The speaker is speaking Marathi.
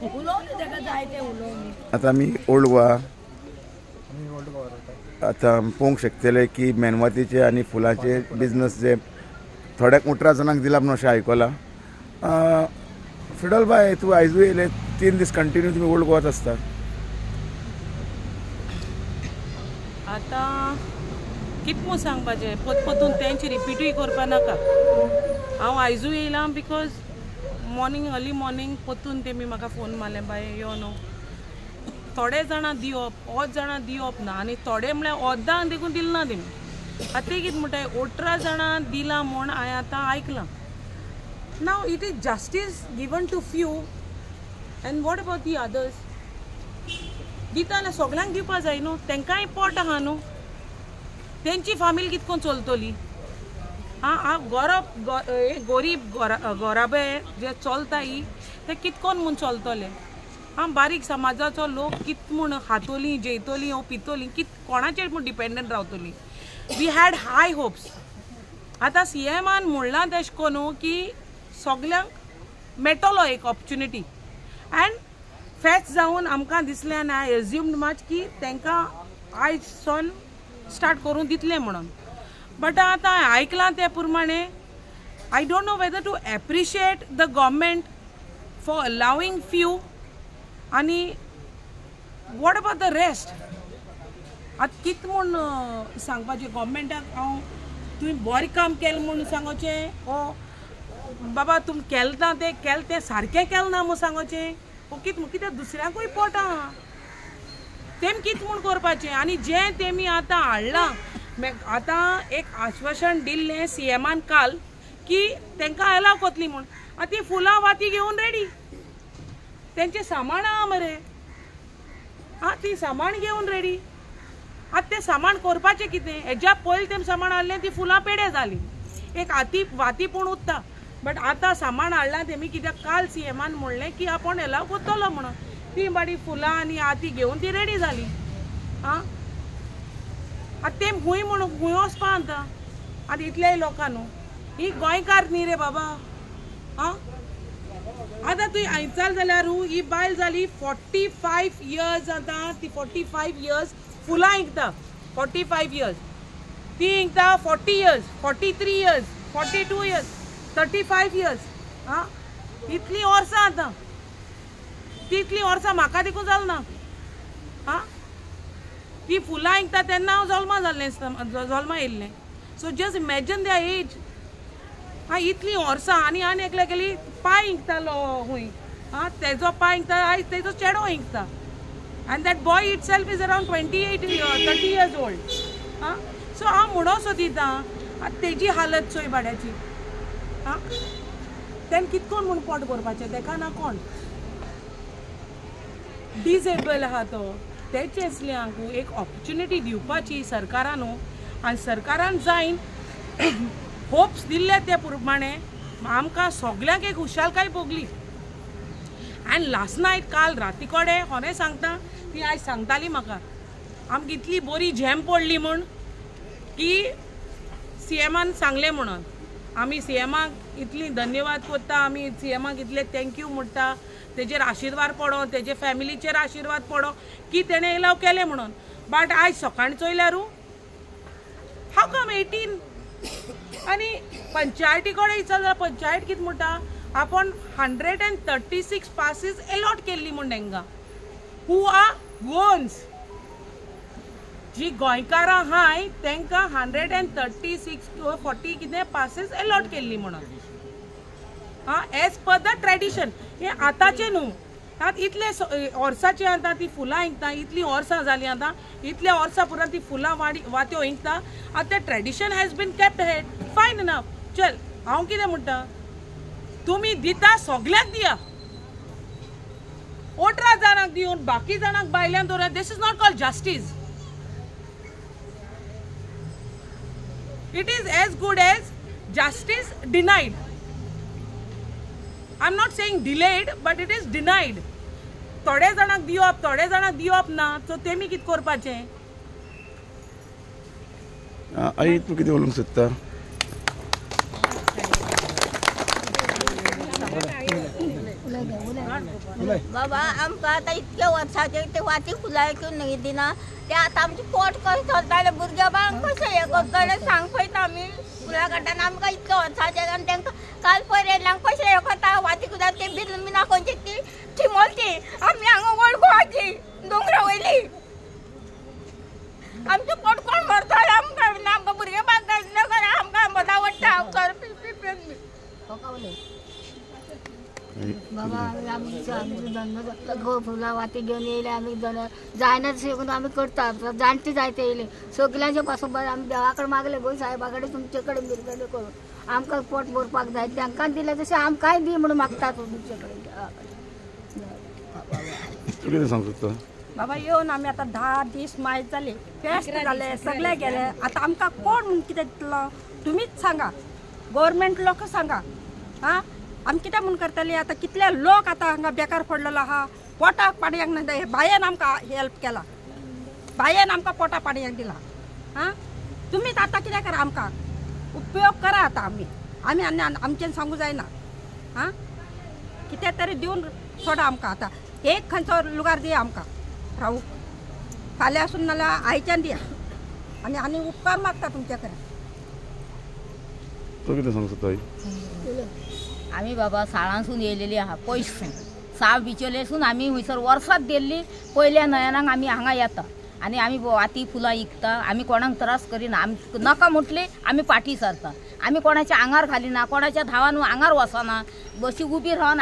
आता आमी ओल्ड गोवा आता पळोवंक शकतले की मेणवातीचे आनी फुलांचे बिजनस जे थोड्याक 18 जाणांक दिला म्हणून अशें आयकलां. फिडल बाय तूं आयजूय येयले 3 दीस कंटिन्यू तुमी ओल्ड गोवाच आसता. आतां कितें म्हूण सांगपाचें परतून तेंची रिपीटूय करपा नाका. हांव आयजूय येयलां बिकॉज मॉर्निंग अर्ली मॉर्निंग परतून तेमी म्हाका फोन मारलें बाय यो न्हू थोडे जाणां दिवप 8 जाणां दिवप ना आनी थोडे म्हळ्यार 8 देखून दिले ना तेमी. आतां ते कितें म्हणटाय 18 जाणां दिलां म्हूण हांवें आतां आयकलां. Now it is justice given to few and what about the others. दिता जाल्यार सगळ्यांक दिवपा जाय न्हू. तांकांय पोट आहा न्हू. तेंची फामील कितको चलतली. गरीब गोराबे जे चलताय ते कितकोन म्हूण चलतले. बारीक समाजाचो लोक कित म्हूण खातली जेयतली ओ पितली कोणाचेर म्हूण डिपेंडंट रावतली. We had high hopes. आतां CMान म्हणलां तेश कोनू की सगल्यांक मेळटलो एक ऑपॉर्च्युनिटी एंड फेस्ट जावन आमकां दिसलें आनी आय एज्युम्ड मच की तांकां आयज सन स्टार्ट करून दितलें म्हणून. बट आतां आयकलां ते प्रमाणे I don't know whether to appreciate the government for allowing few आनी वॉट अबाउट द रेस्ट. आतां कितें म्हूण सांगपाचें गव्हर्मेंटाक हांव तुवें बरें काम केलें म्हूण सांगोचें ओ बाबा तुमी केलें तें सारकें केलें ना म्हूण सांगोचें ओ कित्याक दुसऱ्यांकूय पोट आहा तेम कितें म्हूण करपाचें. आनी जें तेमी आतां हाडलां आतां एक आश्वासन दिल्लें CMान काल की तांकां अलाव कोतली म्हूण. आतां ती फुलां वाती घेवन रेडी तेंचें सामान आहा मरे. ती सामान घेवन रेडी. आतां तें सामान करपाचें कितें. हेज्या पयलीं तें सामान हाडलें ती फुलां पेडे जालीं एक वाती पूण उरता. बट आतां सामान हाडलां तेमी कित्याक काल CMान म्हणलें की आपूण अलाव कोत्तलो म्हणून. ती बाडी फुलां आनी ती घेवन ती रेडी जाली. आतां तें खूंय म्हणून खूंय वचपा आतां. आतां इतल्याय लोकां न्हू ही गोंयकार न्ही रे बाबा. आतां तुवें आयचाल जाल्यार ही बायल जाली 45 इयर्स. आतां ती 45 इयर्स फुलां इंकता. 45 इयर्स ती इंकता 40 इयर्स 43 इयर्स 42 इयर्स 35 इयर्स. इतलीं वर्सां आतां ती इतलीं वर्सां म्हाका देखून जाल ना. ती फुलां इंकता तेन्ना हांव जल्मा येयल्लें. So just imagine their age. इतलीं वर्सां आनी एकल्या गेली पांय इंकतालो खूंय. तेजो पांय इंकता आयज तेजो चेडो इंकता. And that boy itself is around 30 years old. So हांव म्हणो सो दितां तेजी हालत चोय भाड्याची. तें कितकोन म्हूण पोट भरपाचें तेका ना कोण. डिसेबल आहा तो तेचे असल्यांक एक ऑपॉर्च्युनिटी दिवपाची सरकारान. आनी सरकारान जायन होप्स दिल्ले ते प्रमाणे आमकां सगळ्यांक एक खुशालकाय भोगली. एंड लास्ट नायट काल राती कोडे होने सांगता ती आयज सांगताली म्हाका आमकां इतली बरी झेम पडली म्हूण की CMान सांगलें म्हणून. आमी CMाक इतली धन्यवाद करता. आमी CMाक इतले थँक्यू म्हणटा. तेजेर आशिर्वाद पडो तेजे फॅमिलीचेर आशिर्वाद पडो की तेणें अलाव केलें म्हणून. बट आयज सकाळीं चोयल्यारू हाव कम 18 आनी पंचायती कडेन विचार जाल्यार पंचायत कितें म्हणटा आपूण 136 पासीस अलॉट केल्ली म्हूण तांकां हू आर गोन्स. जी गोंयकारां हाय तांकां 136 to 40 कितें पासीस अलॉट केल्ली म्हणून. As per the tradition. हे आतांचें न्हू. इतले वर्सांची आतां ती फुलां इंकता. इतलीं वर्सां जालीं आतां. इतल्या वर्सां पुरान ती फुलां वात्यो इंकता. आतां तें tradition has been kept head. Fine enough. चल हांव कितें म्हणटा तुमी दिता सगल्यांक दिया. 18 जाणांक दिवन बाकी जाणांक बायल्यान दवरा. This is not called justice. It is as good as justice denied. I'm not saying delayed, but it is denied. थोडे जाणांक दिवप ना सो तेमी कितें करपाचें. आई तूं कितें उलोवंक सोदता? बाबा आमकां आतां इतके वर्साचे ते वाती फुलां घेवन नाही दिना ते आतां आमचे पोट कशें चलताले भुरग्या बाळांक कशें हें करतले सांग पळयता आमी फुलां काडटाना आमकां इतके वर्साचे आनी तांकां काल पर्यंत कशें हें करता वाती फुलां ती बिना खंयची ती चिमोलची आमी हांगा वळखुवाची दोंगरा वयली आमचें पोट कोण भरतले आमकां भुरगे बांदता आमकां मजा आवडटा बाबा आम्ही फुलां वाती घेवन येयले आमी जायना शिकून आमी करता जाणटी जायते येयले सगल्यांचे पासून आमी देवा कडेन मागले गो साहेबा कडेन तुमचे कडेन बिरगडे करून आमकां पोट भरपाक जाय तांकां दिलें तशें आमकांय दी म्हणून मागता तुमचे कडेन देवा कडेन कितें सांगता बाबा येवन आमी आतां 10 दीस मायज जाले फेस्त जाले सगळे गेले आतां आमकां कोण म्हूण कितें दितलो तुमीच सांगा गव्हर्मेंट लोक सांगा हां आमी कितें म्हूण करतली आतां कितले लोक आतां हांगा बेकार पडलेलो आहा पोटाक पाणयाक ना बायेन आमकां हेल्प केला बायेन आमकां पोटा पाणयाक दिला हां तुमीच आतां कितें करा आमकां उपयोग करा आतां आमी आमचें सांगू जायना हां कितें तरी दिवन सोडा आमकां आतां एक खंयचो लुगार दिया आमकां राहू फाल्यां आसून नाल्यार आयच्यान दिया आनी उपकार मागता तुमचे कडेन तो कितें सांगता ताई आमी बाबा साळांसून येयलेली आहा पयस साव बिचोलेसून आमी हयसर वर्सात गेल्ली पयल्या नयनाक आमी हांगा येता आनी आमी वाती फुलां विकता आमी कोणाक त्रास करिना आमी नाका म्हटली आमी फाटी सरता आमी कोणाच्या आंगार घालिना कोणाच्या धावान आंगार वचना बशी उबी रावन